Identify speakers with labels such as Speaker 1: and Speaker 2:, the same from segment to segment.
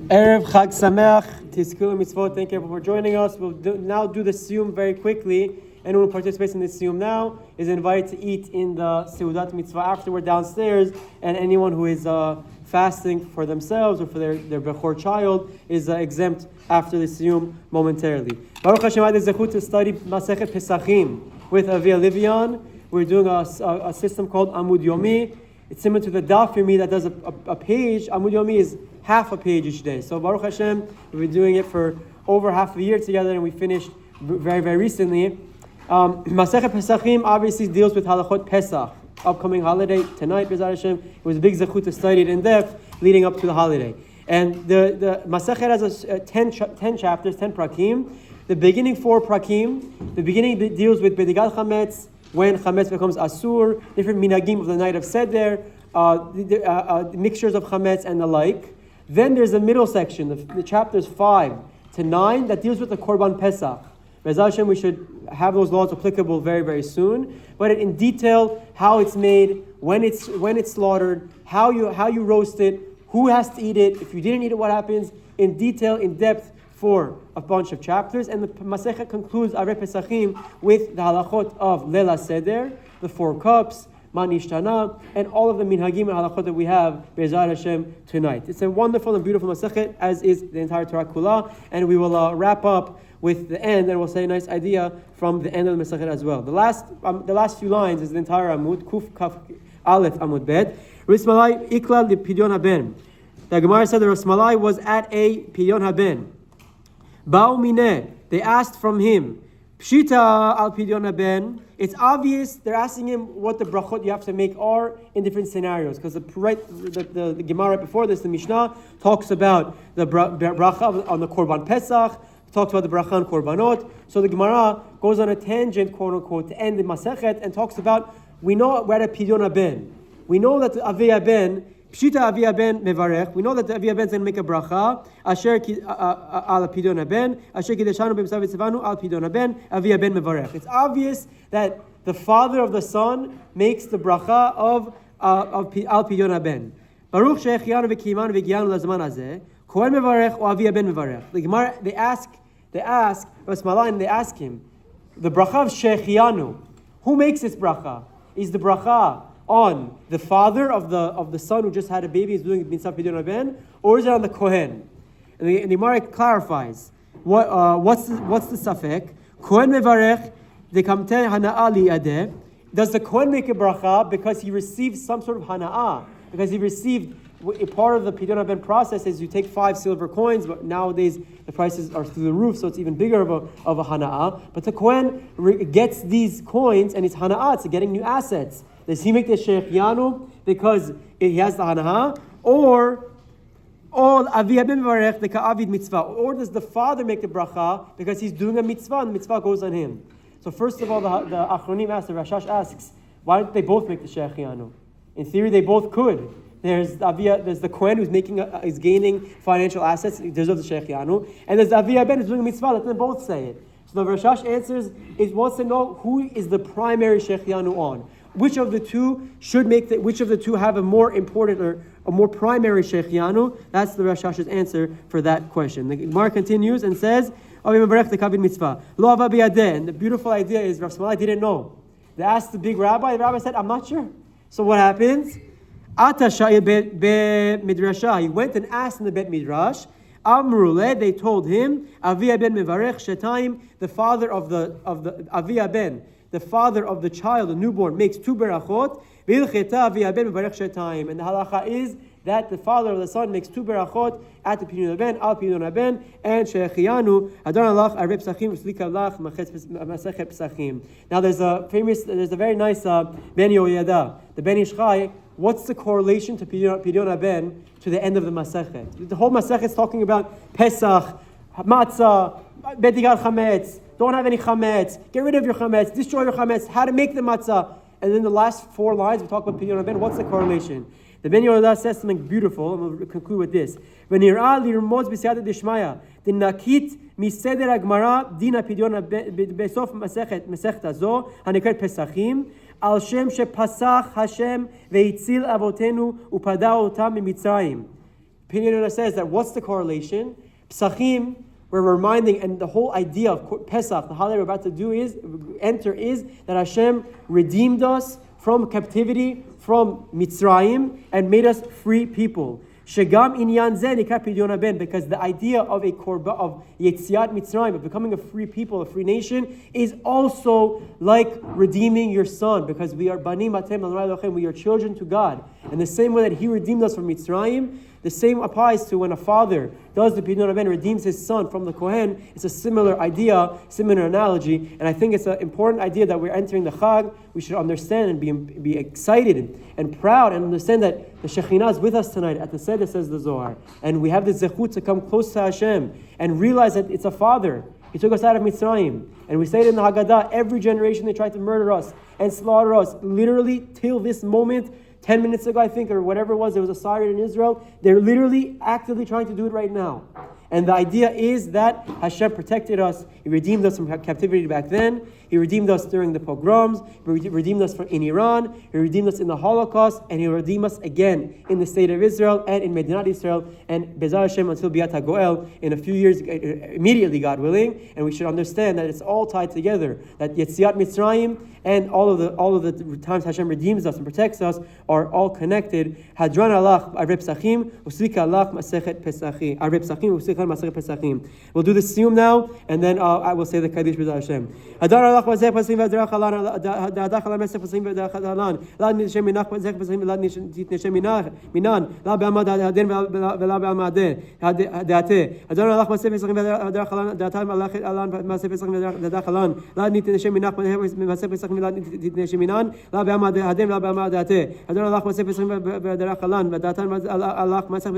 Speaker 1: Erev Chag Sameach, Tizkul Mitzvot. Thank you for joining us. We'll now do the Siyum very quickly. Anyone who participates in the Siyum now is invited to eat in the Seudat Mitzvah afterward downstairs. And anyone who is fasting for themselves or for their Bechor child is exempt after the Siyum momentarily. Baruch Hashem, I had the zechut to study Masechet Pesachim with Rabbi Livi. We're doing a system called Amud Yomi. It's similar to the Daf Yomi that does a page. Amud Yomi is half a page each day. So Baruch Hashem, we've been doing it for over half a year together, and we finished very, very recently. Masechet Pesachim obviously deals with Halachot Pesach, upcoming holiday tonight. B'ezrat Hashem, it was a big zechut to study it in depth leading up to the holiday. And the Masechet has 10 chapters, 10 prakim. The beginning 4 prakim. The beginning deals with Bedigat Chametz, when Chametz becomes Asur, different minagim of the night of Seder, mixtures of Chametz and the like. Then there's a middle section, the chapters 5 to 9, that deals with the Korban Pesach. B'ezrat Hashem, we should have those laws applicable very, very soon. But in detail, how it's made, when it's slaughtered, how you roast it, who has to eat it, if you didn't eat it, what happens, in detail, in depth, for a bunch of chapters. And the Masechet concludes Erev Pesachim with the halachot of Leila Seder, the 4 cups, Man Ishtana, and all of the minhagim and halachot that we have B'ezrat Hashem tonight. It's a wonderful and beautiful Masechet, as is the entire Torah Kula, and we will wrap up with the end, and we'll say a nice idea from the end of the Masechet as well. The last few lines is the entire Amud, Kuf Kaf Aleph Amud Bet. Rismalai Ikla li Pidyon Haben. The Gemara said that Rismalai was at a Pidyon Haben. Ba'u mineh, they asked from him, Pshita al Pidyon Haben. It's obvious they're asking him what the brachot you have to make are in different scenarios. Because the Gemara right before this, the Mishnah, talks about the bracha on the Korban Pesach, talks about the bracha on Korbanot. So the Gemara goes on a tangent, quote unquote, to end the Masechet and talks about, we know we're at Pidyon Haben. We know that the Avi Haben, Pshita Avi Haben mevarech. We know that the Avi Haben is going to make a bracha. Asher al Pidyon Haben. Asher kideshanu b'misav v'tzivanu al Pidyon Haben. Avi Haben mevarech. It's obvious that the father of the son makes the bracha of al Pidyon Haben. Baruch she'echianu v'kiyimanu v'giyanu lazman hazeh. Kohen mevarech or Avi Haben mevarech. The Gemara, they ask Rasmalan, and they ask him, the bracha of she'echianu, who makes this bracha? Is the bracha on the father of the son who just had a baby, is doing Mitzvah Pidyon Haben, or is it on the Kohen? And the Gemara clarifies what's the safek. Kohen mevarech dekamte hana'a liyadeh. Does the Kohen make a bracha because he received some sort of hana'ah? Because he received a part of the Pidyon Haben process is you take 5 silver coins, but nowadays the prices are through the roof, so it's even bigger of a hana'ah. But the Kohen gets these coins and it's hana'ah, it's getting new assets. Does he make the she'echianu because he has the hana'ah? Or Avi Haben mevarech the ka'avid mitzvah? Or does the father make the bracha because he's doing a mitzvah and the mitzvah goes on him? So first of all, the Achronim asks, the Rashash asks, why don't they both make the she'echianu? In theory, they both could. There's the Kohen who's is gaining financial assets, he deserves the she'echianu, and there's the Avi Haben who's doing a mitzvah. Let them both say it. So the Rashash answers, it wants to know who is the primary she'echianu on. Which of the two which of the two have a more important or a more primary she'echianu? That's the Rashash's answer for that question. The Gemara continues and says, and the beautiful idea is Rav Smalai didn't know. They asked the big rabbi, the rabbi said, I'm not sure. So what happens? He went and asked in the Bet Midrash. Amrule, they told him, Avi Haben mevarech shetayim, the father of the Avi Haben, the father of the child, the newborn, makes 2 berachot. And the halacha is that the father of the son makes 2 berachot at the Pidyon Haben, al Pidyon Haben, and she'echianu adon alach Erev Pesachim v'slika lach Masechet Pesachim. Now there's a very nice Ben Yoyada, the Ben Ish Chai. What's the correlation to Pidyon Haben to the end of the Masechet? The whole Masechet is talking about Pesach, Matzah, Bedigat Chametz, don't have any Chametz, get rid of your Chametz, destroy your Chametz, how to make the Matzah. And then the last 4 lines, we talk about Pidyon Haben. What's the correlation? The Ben Yodah says something beautiful, and we'll conclude with this. V'nir'ah lirmod b'siyata d'shmaya, dinakit miseder ha'gemara dina Pidyon besof Masechta zo, hanekret Pesachim, al shem shepasach Hashem ve'itzil avotenu upada otam mimitzrayim. Pinyon says that what's the correlation? Pesachim, we're reminding, and the whole idea of Pesach, the holiday we're about to enter is that Hashem redeemed us from captivity, from Mitzrayim, and made us free people. Shegam inyan zeh nikra pidyon ben, because the idea of a korban, of Yetziat Mitzrayim, of becoming a free people, a free nation, is also like redeeming your son, because we are banim atem l'Elohim, we are children to God. And the same way that He redeemed us from Mitzrayim, the same applies to when a father does the Pidyon Ben, redeems his son from the Kohen. It's a similar idea, similar analogy, and I think it's an important idea that we're entering the Chag. We should understand and be excited and proud and understand that the Shekhinah is with us tonight at the Seder, says the Zohar, and we have the zechut to come close to Hashem and realize that it's a father. He took us out of Mitzrayim, and we say it in the Haggadah. Every generation they tried to murder us and slaughter us, literally till this moment. 10 minutes ago, I think, or whatever it was, there was a siren in Israel. They're literally actively trying to do it right now. And the idea is that Hashem protected us. He redeemed us from captivity back then. He redeemed us during the pogroms. He redeemed us in Iran. He redeemed us in the Holocaust. And He will redeem us again in the state of Israel and in Medinat Israel. And Bezar Hashem until Biat HaGoel in a few years, immediately, God willing. And we should understand that it's all tied together. That Yetziat Mitzrayim and all of the times Hashem redeems us and protects us are all connected. Hadran alach Erev Pesachim, usvika alach Masechet Pesachim. Erev Pesachim, usvika Masechet Pesachim. We'll do the Siyum now, and then I will say the Kaddish B'Zah Hashem. Hadran alach Masechet Pesachim v'Adrach Alan, Hadach Alan Masechet Pesachim v'Adrach Alan. La nishem minach Masechet Pesachim v'la nishem minan. La be'amad haden v'la be'amad de'ate. Hadran alach Masechet Pesachim v'Adrach Alan, Da'atam alach Alan Masechet Pesachim v'Adrach Alan. La nishem minach Masechet Pesachim תתנה שמיnan, לה בעמד הדין ולה בעמד דעתה. אדון הלך מסך פסחים ודרך אלן, ודעתן הלך מסך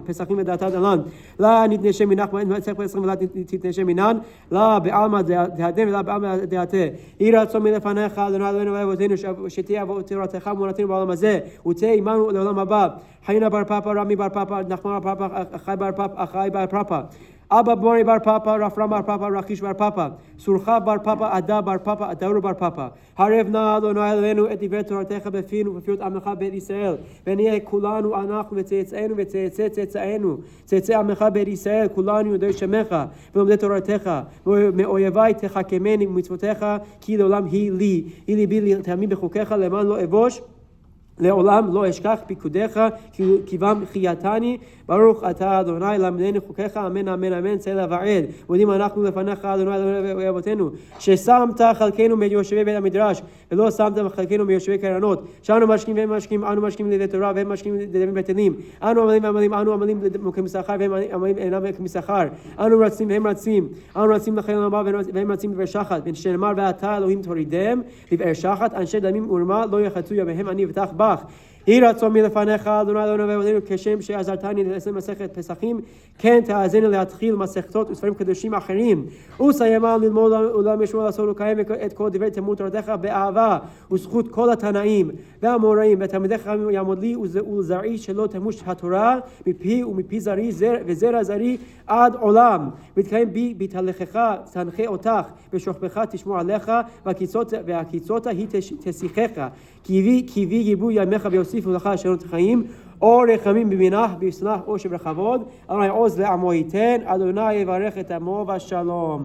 Speaker 1: פסחים ודעתן אלן. לה נתנה שמינך מסך פסחים ולה תתנה שמינן, לה בעמד הדין ולה בעמד דעתה. יהי רצון מלפניך, אדוני אלוהינו ואבותינו, שתהיה תורתך אמונתנו בעולם הזה, ותהיה עמנו לעולם הבא. חיינה בר פאפא, רמי בר פאפא, נחמן בר פאפא, אחי בר פאפא. Abba Bori bar Papa, Rafram bar Papa, Rakish bar Papa, Surcha bar Papa, Ada bar Papa, Adauru bar Papa. Harev na Adonai Eloheinu et divrei Toratecha befinu v'fiut amecha beit Yisrael. V'niyeh kulanu anachu v'tzeitzeinu v'tzeitzeinu. Tzeitze amecha beit Yisrael kulanu yodei shemecha v'lomdei Toratecha. Me'oyevai techakemeni mitzvotecha ki leolam hi li. Hi li bi li ta'amim bechukecha leman lo evosh. לעולם לא אשכח פיקודיך כי בם חייתני ברוך אתה אדוני למדני חוקיך אמן אמן אמן צלע ועד מודים אנחנו לפניך אדוני ואבותינו ששמת חלקנו מיושבי בית המדרש ולא שמת חלקנו מיושבי קרנות שאנו משקים והם משקים אנו משקים לידי תורה והם משקים לידי בטלים אנו עמלים כמסחר והם עמלים אינם כמסחר אנו רצים והם רצים אנו רצים לחיים הבא והם רצים לבאר שחת ונאמר ואתה אלוהים תורידם לבאר שחת אנשי דמים ורמה לא יחצו ימיהם אני בטח יהי רצון מלפניך, אדוני אלוהינו ואבותינו, כשם שעזרתני לעשות מסכת פסחים, כן תעזרני להתחיל מסכתות וספרים קדושים אחרים. וסיימם ללמוד ולעולם ישמעו לעשות ולקיים את כל דברי תלמוד תורתך באהבה וזכות כל התנאים והאמוראים, ותלמידיך יעמוד לי ולזרעי שלא תמוש התורה מפי ומפי זרעי וזרע זרעי עד עולם. ותקיים בי בתהלכך תנחה אותך בשוכבך תשמור עליך והקיצות היא תשיחך. כי בי גיבו ימיך ויוסיפו לך שנות חיים, אור רחמים במנח וישנח עושר בכבוד, אדוני עוז לעמו ייתן, אדוני יברך את עמו בשלום.